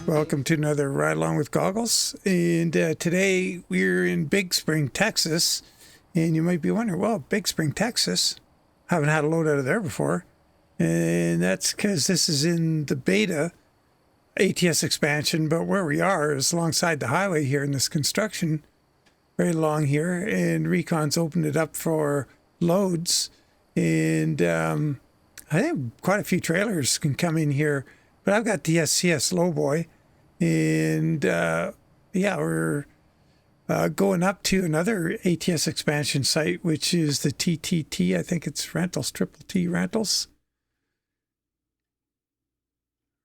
Welcome to another Ride Along with Goggles. And today we're in Big Spring, Texas. And you might be wondering, well, Big Spring, Texas, haven't had a load out of there before. And that's because this is in the beta ATS expansion. But where we are is alongside the highway here in this construction, right along here. And Recon's opened it up for loads. And I think quite a few trailers can come in here. But I've got the SCS Lowboy, and yeah, we're going up to another ATS expansion site, which is the TTT. I think it's Rentals, Triple T Rentals.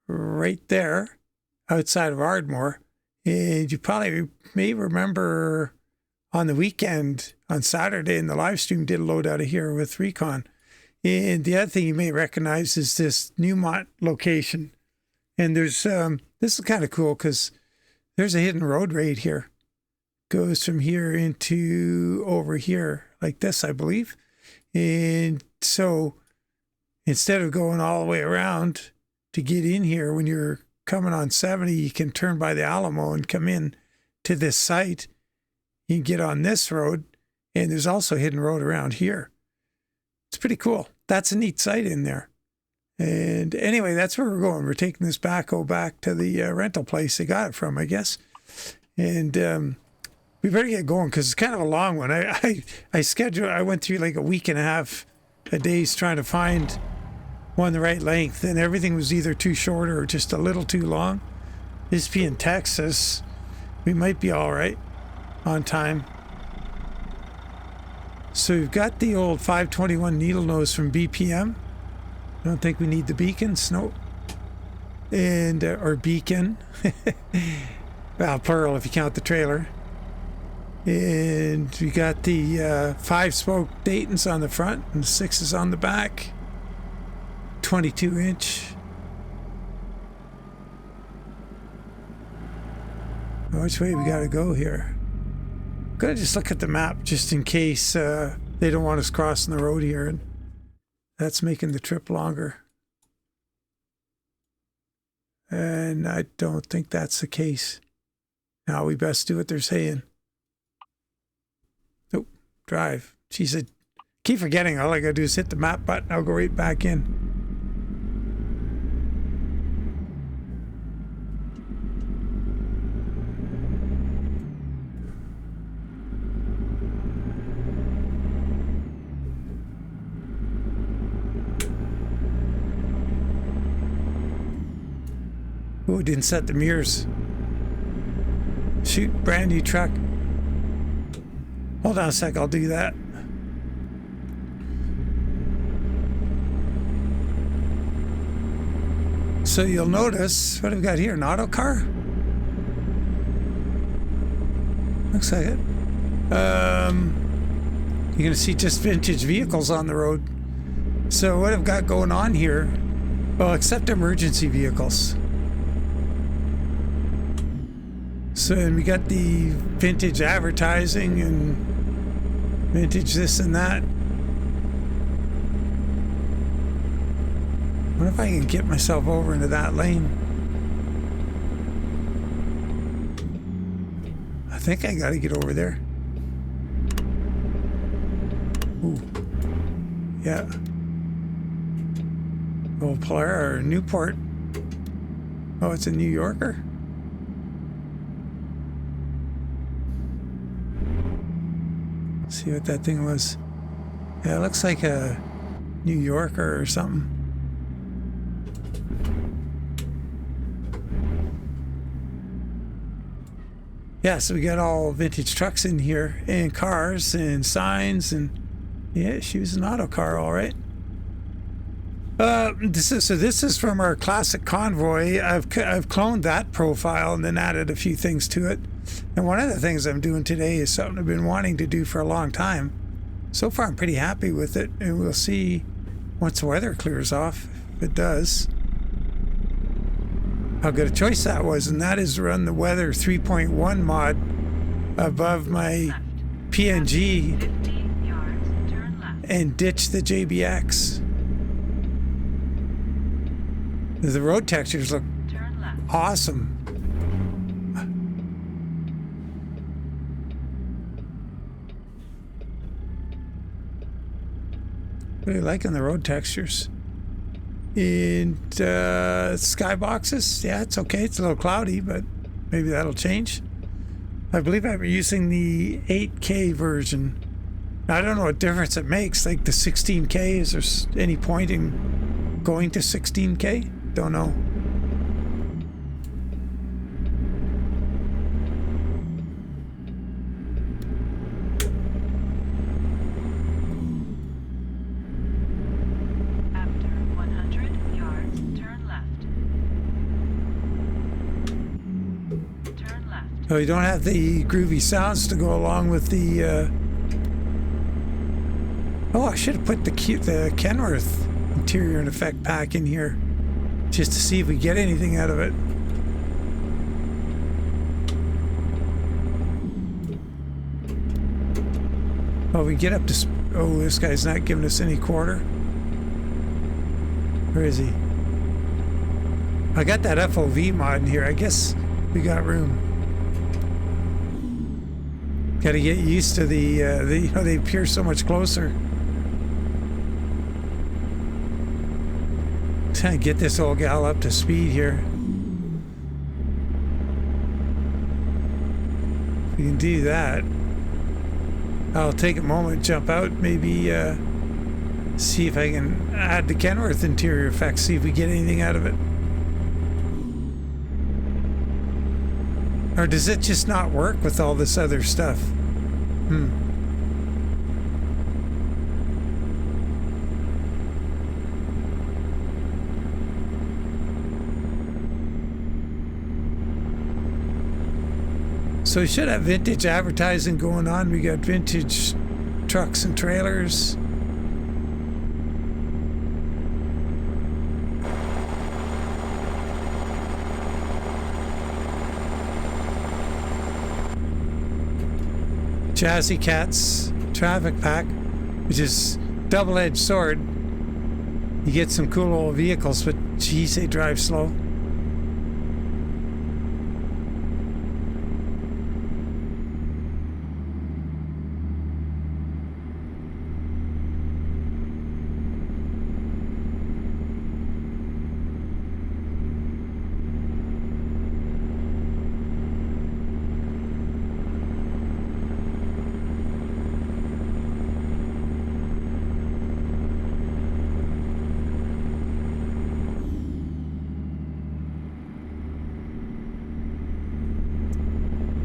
Right there, outside of Ardmore. And you probably may remember on the weekend, on Saturday in the live stream, did a load out of here with Recon. And the other thing you may recognize is this Newmont location. And there's, this is kind of cool because there's a hidden road right here. Goes from here into over here like this, I believe. And so instead of going all the way around to get in here, when you're coming on 70, you can turn by the Alamo and come in to this site. You can get on this road, and there's also a hidden road around here. It's pretty cool. That's a neat site in there. And anyway, that's where we're going. We're taking this backhoe back to the rental place they got it from, I guess. And we better get going because it's kind of a long one. I went through like a week and a half of days trying to find one the right length, and everything was either too short or just a little too long. This being Texas, we might be all right on time. So we've got the old 521 needle nose from BPM. I don't think we need the beacons, no. And, or beacon. Well, plural if you count the trailer. And we got the 5-spoke Daytons on the front and 6s on the back. 22-inch. Which way we gotta go here? Gotta just look at the map just in case they don't want us crossing the road here. And that's making the trip longer. And I don't think that's the case. Now we best do what they're saying. Nope, drive. She said, keep forgetting. All I gotta do is hit the map button. I'll go right back in. Oh, didn't set the mirrors. Shoot, brand new truck. Hold on a sec, I'll do that. So you'll notice, what have we got here? An auto car? Looks like it. You're gonna see just vintage vehicles on the road. So what I've got going on here, well, except emergency vehicles. So and we got the vintage advertising and vintage this and that. I wonder if I can get myself over into that lane. I think I gotta get over there. Ooh. Yeah. Old Polara or Newport. Oh, it's a New Yorker? See what that thing was. Yeah, it looks like a New Yorker or something. Yeah, so we got all vintage trucks in here and cars and signs and yeah, she was an auto car, all right. This is from our classic convoy. I've cloned that profile and then added a few things to it. And one of the things I'm doing today is something I've been wanting to do for a long time. So far, I'm pretty happy with it, and we'll see once the weather clears off, if it does, how good a choice that was. And that is run the Weather 3.1 mod above my PNG and ditch the JBX. The road textures look awesome. Really liking the road textures. And skyboxes, yeah, it's okay. It's a little cloudy, but maybe that'll change. I believe I'm using the 8K version. I don't know what difference it makes. Like the 16K, is there any point in going to 16K? Don't know. After 100 yards, turn left. Turn left. Oh, you don't have the groovy sounds to go along with the... Oh, I should have put the Kenworth interior and effect pack in here just to see if we get anything out of it. Oh, we get up to... Oh, this guy's not giving us any quarter. Where is he? I got that FOV mod in here. I guess we got room. Got to get used to the you know, they appear so much closer. Trying to get this old gal up to speed here. If we can do that, I'll take a moment, jump out, maybe see if I can add the Kenworth interior effects, see if we get anything out of it. Or does it just not work with all this other stuff? So we should have vintage advertising going on. We got vintage trucks and trailers. Jazzy Cats traffic pack, which is double-edged sword. You get some cool old vehicles, but geez, they drive slow.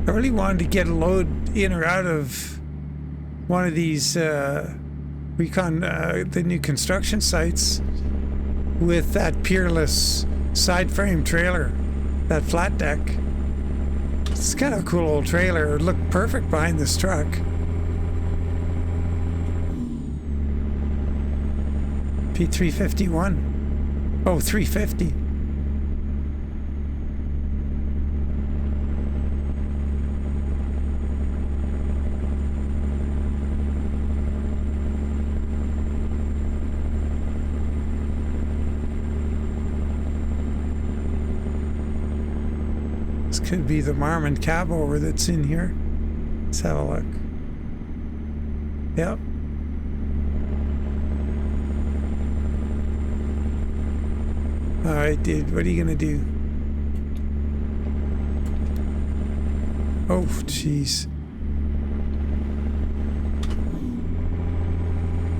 I really wanted to get a load in or out of one of these the new construction sites with that peerless side frame trailer, that flat deck. It's kind of a cool old trailer. It would look perfect behind this truck. P351. Oh, 350. Could be the Marmon cab over that's in here. Let's have a look. Yep. Alright, dude, what are you gonna do? Oh, jeez.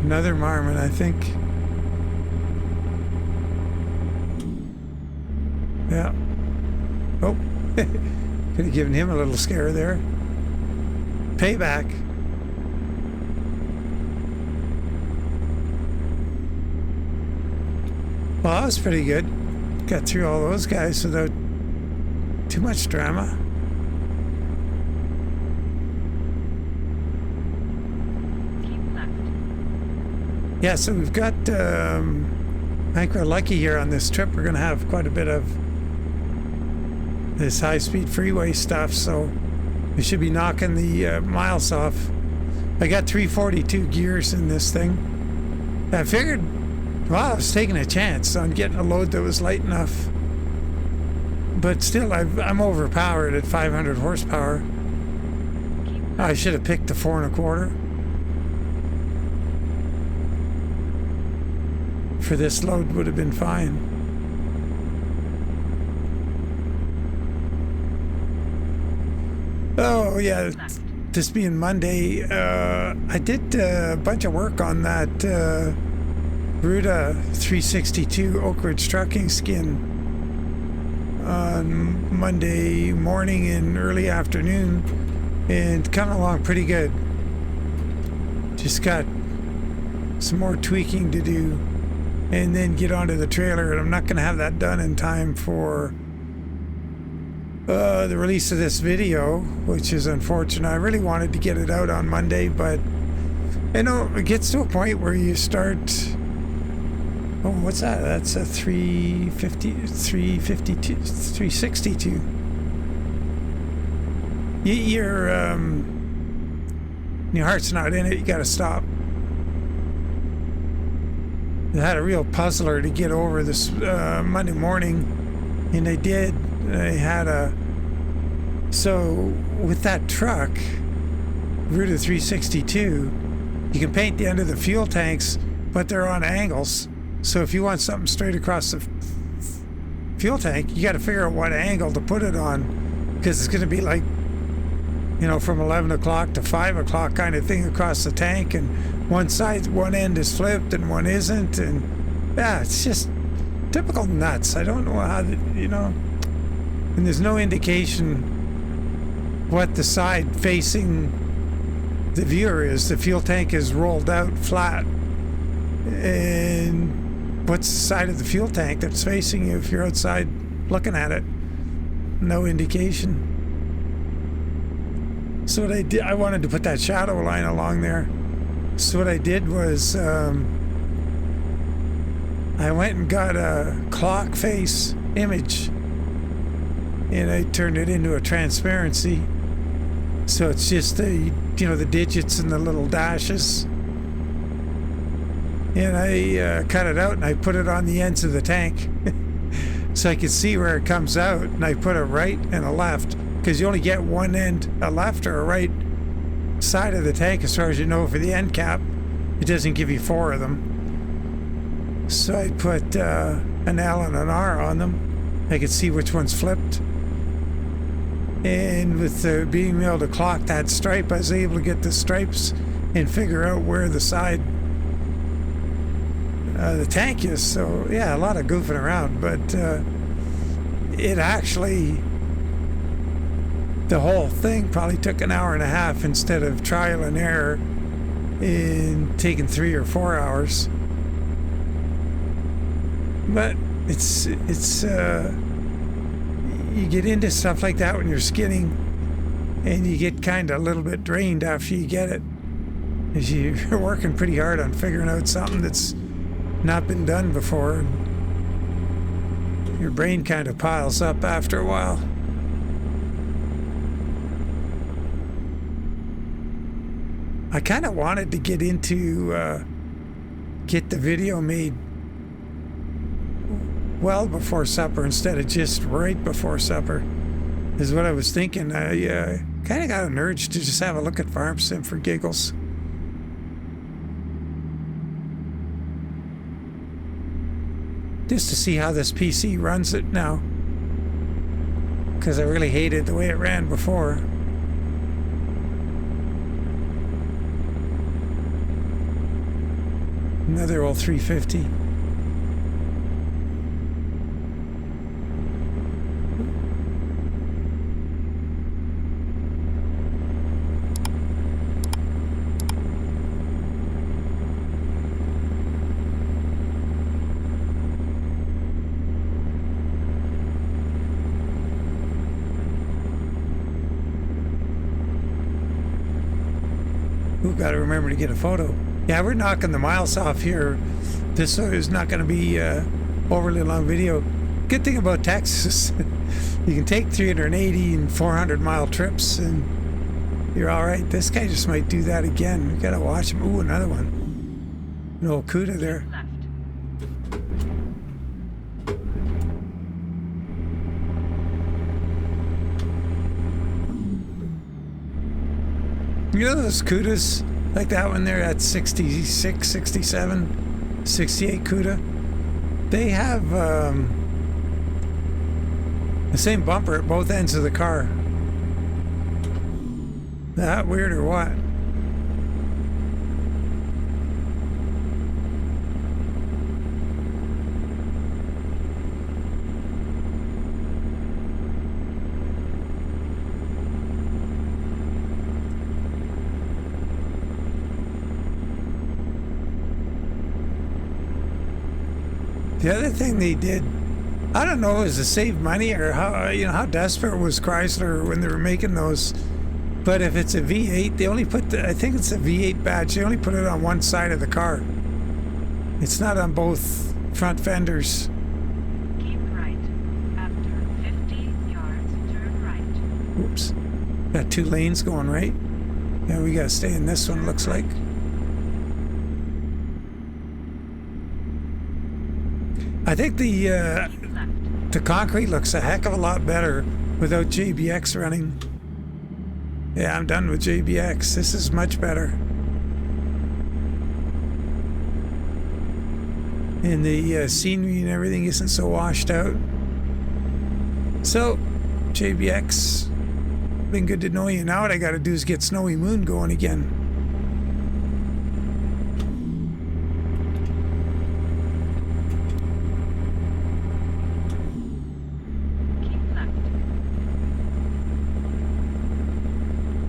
Another Marmon, I think. Yeah. Oh. Could have given him a little scare there. Payback. Well, that was pretty good. Got through all those guys without too much drama. Keep left. Yeah, so we've got, I think we're lucky here on this trip. We're going to have quite a bit of this high-speed freeway stuff, so we should be knocking the miles off. I got 342 gears in this thing. I figured, well, I was taking a chance on getting a load that was light enough, but still, I'm overpowered at 500 horsepower. I should have picked the 4 1/4. for this load would have been fine. Oh yeah, this being Monday, I did a bunch of work on that Ruta 362 Oak Ridge trucking skin on Monday morning and early afternoon, and coming along pretty good. Just got some more tweaking to do and then get onto the trailer, and I'm not going to have that done in time for the release of this video, which is unfortunate. I really wanted to get it out on Monday, but you know, it gets to a point where you start, oh, what's that? That's a 362. Your heart's not in it, you gotta stop. I had a real puzzler to get over this Monday morning, and I did. So with that truck, Ruta 362, you can paint the end of the fuel tanks, but they're on angles. So if you want something straight across the fuel tank, you got to figure out what angle to put it on, because it's going to be like, you know, from 11 o'clock to 5 o'clock kind of thing across the tank, and one end is flipped and one isn't, and yeah, it's just typical nuts. I don't know how, you know, and there's no indication what the side facing the viewer is. The fuel tank is rolled out flat, and what's the side of the fuel tank that's facing you if you're outside looking at it? No indication. So what I did, I wanted to put that shadow line along there. So what I did was I went and got a clock face image, and I turned it into a transparency. So it's just the, you know, the digits and the little dashes. And I cut it out and I put it on the ends of the tank so I could see where it comes out. And I put a right and a left, because you only get one end, a left or a right side of the tank as far as you know for the end cap. It doesn't give you 4 of them. So I put an L and an R on them. I could see which one's flipped. And with being able to clock that stripe, I was able to get the stripes and figure out where the side the tank is. So yeah, a lot of goofing around, but it actually, the whole thing probably took an hour and a half instead of trial and error in taking 3 or 4 hours. But it's you get into stuff like that when you're skinning, and you get kind of a little bit drained after you get it, as you're working pretty hard on figuring out something that's not been done before. Your brain kind of piles up after a while. I kind of wanted to get into get the video made well before supper instead of just right before supper, is what I was thinking. I kind of got an urge to just have a look at Farm Sim for giggles. Just to see how this PC runs it now, because I really hated the way it ran before. Another old 350. Got to remember to get a photo. Yeah, we're knocking the miles off here. This is not going to be overly long video. Good thing about Texas, you can take 380 and 400 mile trips and you're all right. This guy just might do that again. We got to watch him. Ooh, another one. An old CUDA there. You know those CUDAs, like that one there, at 66, 67, 68 CUDA? they have the same bumper at both ends of the car. That weird or what? The other thing they did, I don't know, is to save money or how, you know, how desperate was Chrysler when they were making those. But if it's a V8, they only put I think it's a V8 badge, they only put it on one side of the car. It's not on both front fenders. Keep right. After 50 yards, turn right. Oops. Got 2 lanes going right. Yeah, we gotta stay in this one, looks like. I think the concrete looks a heck of a lot better without JBX running. Yeah, I'm done with JBX. This is much better. And the scenery and everything isn't so washed out. So, JBX, been good to know you. Now what I gotta do is get Snowy Moon going again.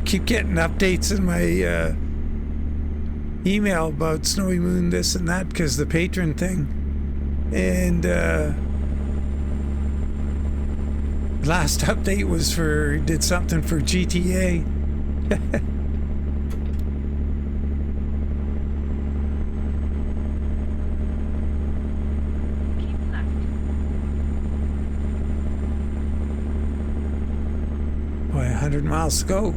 Keep getting updates in my email about Snowy Moon, this and that, because the patron thing. And last update was did something for GTA. Keep left. Boy, 100 miles to go.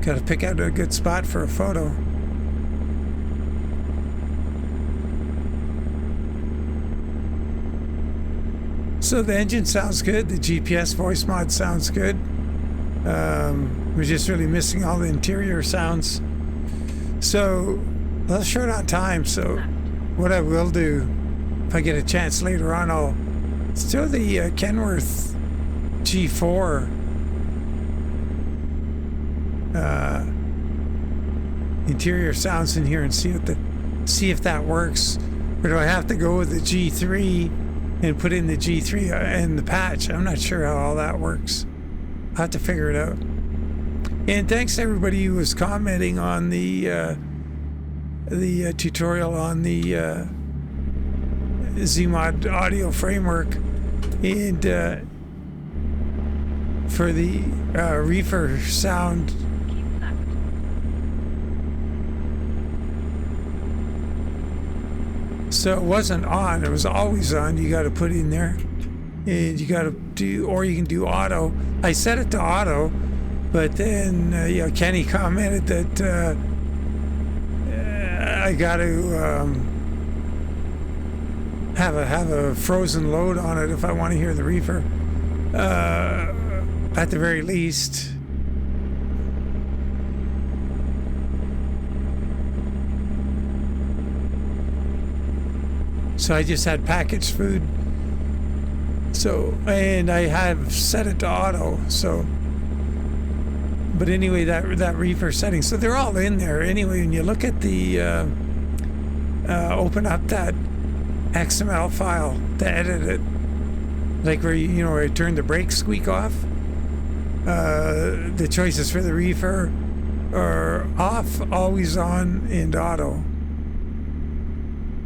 Got to pick out a good spot for a photo. So the engine sounds good. The GPS voice mod sounds good. We're just really missing all the interior sounds. So a little short on time. So what I will do, if I get a chance later on, I'll throw the Kenworth G4 interior sounds in here and see if that works, or do I have to go with the G3 and put in the G3 in the patch? I'm not sure how all that works. I'll have to figure it out. And thanks to everybody who was commenting on the tutorial on the Zmod audio framework, and for the reefer sound. So it wasn't on, it was always on. You got to put in there, and you got to do, or you can do auto. I set it to auto, but then you know, Kenny commented that I got to have a frozen load on it if I want to hear the reefer, at the very least. So I just had packaged food. So, and I have set it to auto. So, but anyway, that reefer setting. So they're all in there. Anyway, when you look at the, open up that XML file to edit it, like where where I turn the brake squeak off, the choices for the reefer are off, always on, and auto.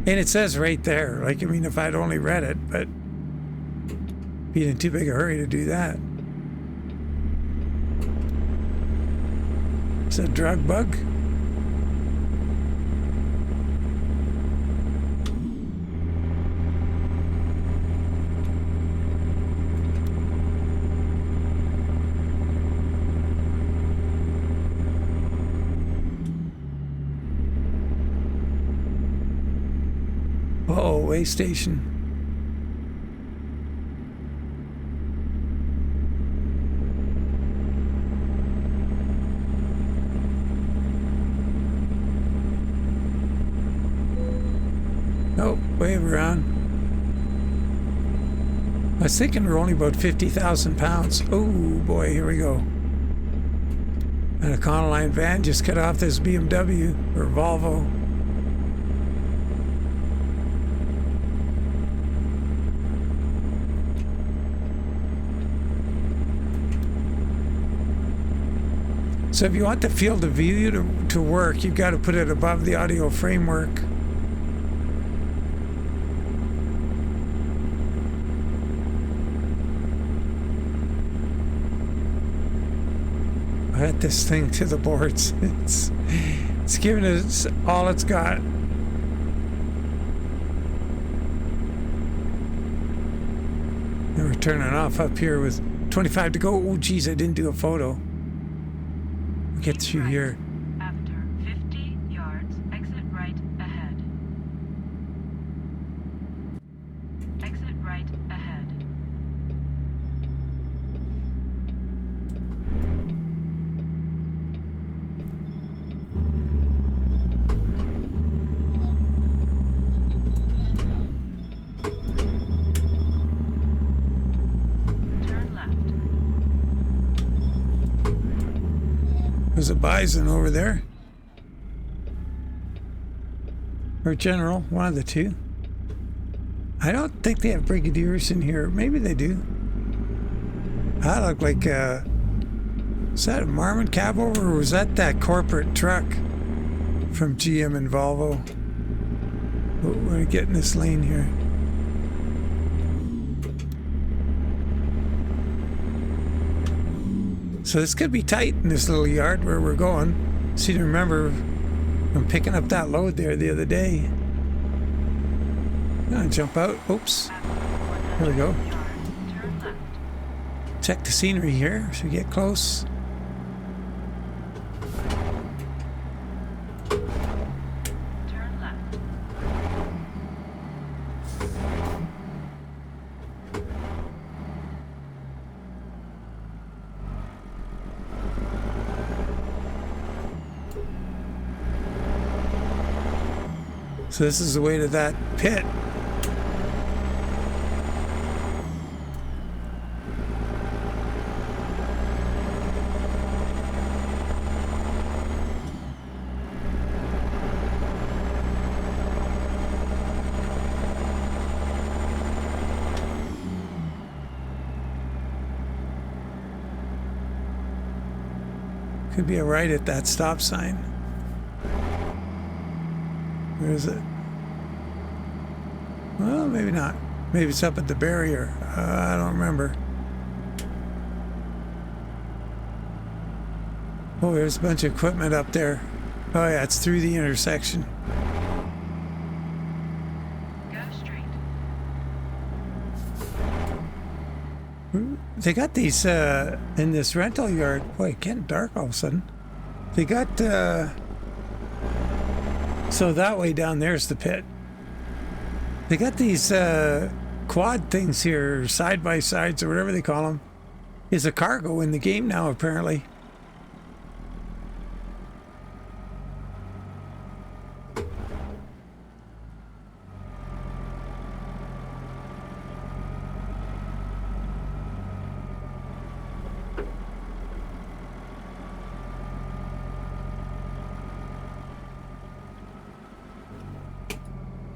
And it says right there, like, I mean, if I'd only read it, but be in too big a hurry to do that. It's a drug bug. Uh-oh, way station. Oh, wave around. I was thinking we're only about 50,000 pounds. Oh boy, here we go. And a Econoline van just cut off this BMW or Volvo. So if you want the field of view to work, you've got to put it above the audio framework. I had this thing to the boards. It's giving us all it's got. And we're turning off up here with 25 to go. Oh geez, I didn't do a photo. Get through here. After 50 yards, exit right ahead. Exit right ahead. Turn left. There's a bison over there. Or general, one of the two. I don't think they have brigadiers in here. Maybe they do. That looked like is that a Marmon cab over, or was that corporate truck from GM and Volvo? Oh, we're gonna get in this lane here. So this could be tight in this little yard where we're going. So you remember I'm picking up that load there the other day. I'm gonna jump out. Oops. There we go. Turn left. Check the scenery here as we get close. Turn left. So this is the way to that pit. Could be a right at that stop sign. Where is it? Well, maybe not. Maybe it's up at the barrier. I don't remember. Oh, there's a bunch of equipment up there. Oh yeah, it's through the intersection. Go straight. They got these in this rental yard. Boy, it's getting dark all of a sudden. They got so that way down there's the pit. They got these quad things here, side by sides or whatever they call them. Is a cargo in the game now apparently.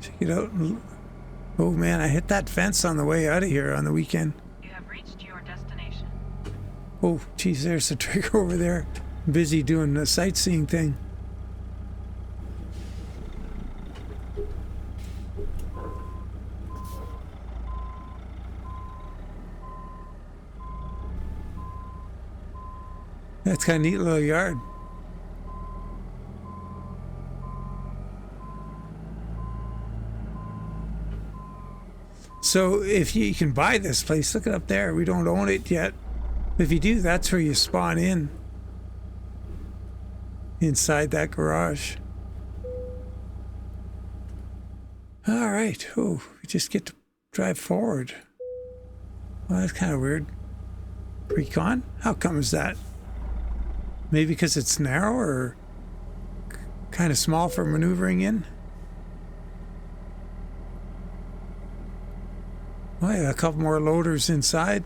Check it out. Oh man, I hit that fence on the way out of here on the weekend. You have reached your destination. Oh, geez, there's the trigger over there. Busy doing the sightseeing thing. That's kind of neat little yard. So if you can buy this place, look it up there. We don't own it yet. If you do, that's where you spawn in. Inside that garage. All right. Oh, we just get to drive forward. Well, that's kind of weird. Recon? How come is that? Maybe because it's narrow or kind of small for maneuvering in? Oh, yeah, a couple more loaders inside.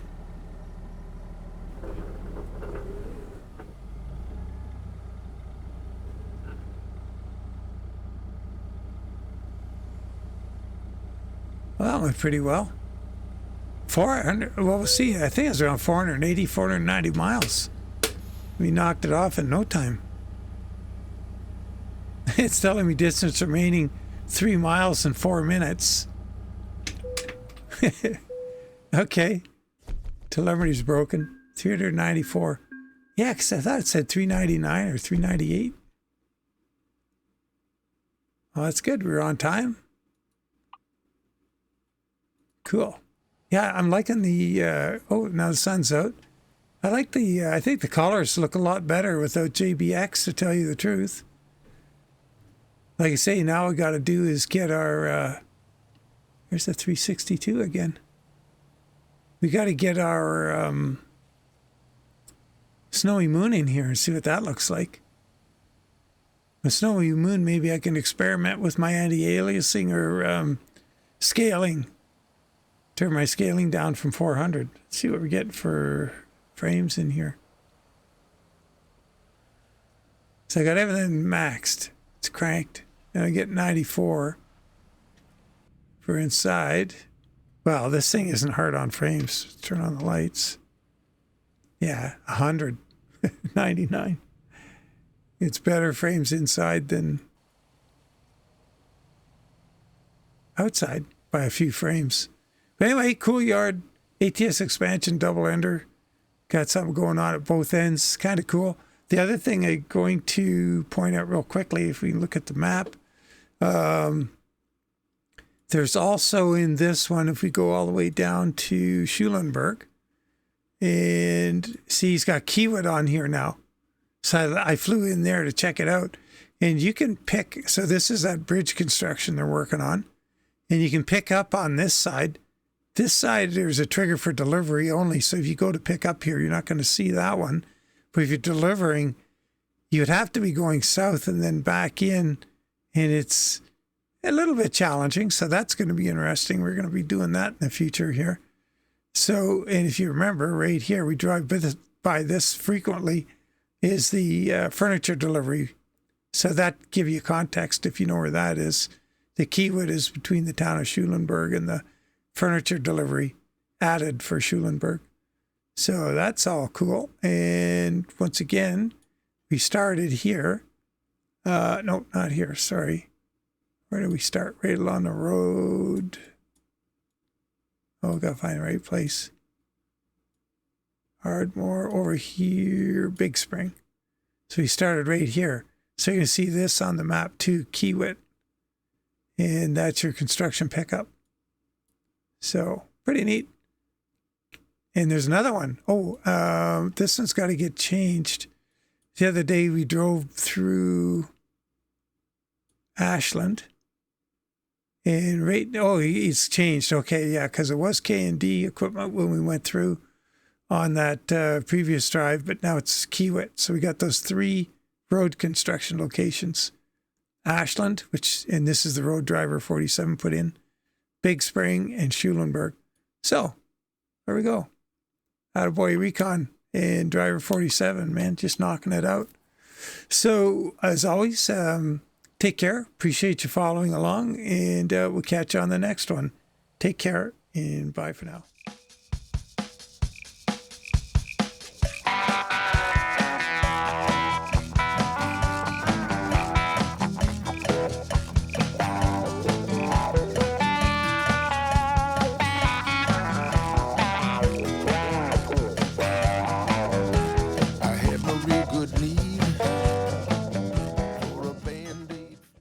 Well, that went pretty well. 400, well, we'll see. I think it's around 480, 490 miles. We knocked it off in no time. It's telling me distance remaining 3 miles and 4 minutes. Okay. Telemetry's broken. 394. Yeah, because I thought it said 399 or 398. Oh, that's good. We were on time. Cool. Yeah, I'm liking the, oh, now the sun's out. I like the, I think the colors look a lot better without JBX, to tell you the truth. Like I say, now we got to do is get our, here's the 362 again. We got to get our snowy moon in here and see what that looks like. The snowy moon, maybe I can experiment with my anti-aliasing or scaling. Turn my scaling down from 400. Let's see what we get for frames in here. So I got everything maxed. It's cranked. And I get 94 for inside. Well, this thing isn't hard on frames. Let's turn on the lights. Yeah, 100. 99. It's better frames inside than outside by a few frames. But anyway, cool yard. ATS expansion double ender. Got something going on at both ends. Kind of cool. The other thing I'm going to point out real quickly, if we look at the map, there's also in this one, if we go all the way down to Schulenburg, and see he's got Kiewit on here now. So I flew in there to check it out. And you can pick, so this is that bridge construction they're working on. And you can pick up on this side. This side, there's a trigger for delivery only. So if you go to pick up here, you're not going to see that one. But if you're delivering, you would have to be going south and then back in. And it's a little bit challenging. So that's going to be interesting. We're going to be doing that in the future here. So, and if you remember right here, we drive by this frequently, is the furniture delivery. So that give you context if you know where that is. The Kiewit is between the town of Schulenburg and the furniture delivery added for Schulenburg. So that's all cool. And once again, we started here. No, not here. Sorry. Where did we start? Right along the road. Oh, gotta find the right place. Ardmore over here, Big Spring. So we started right here. So you can see this on the map too, Kiewit. And that's your construction pickup. So pretty neat. And there's another one. Oh, this one's got to get changed. The other day we drove through Ashland. And right, oh, it's changed. Okay, yeah, because it was K&D equipment when we went through on that previous drive, but now it's Kiewit. So we got those 3 road construction locations. Ashland, and this is the road driver 47 put in, Big Spring, and Schulenburg. So there we go. Attaboy Recon and driver 47, man, just knocking it out. So as always, take care. Appreciate you following along, and we'll catch you on the next one. Take care, and bye for now.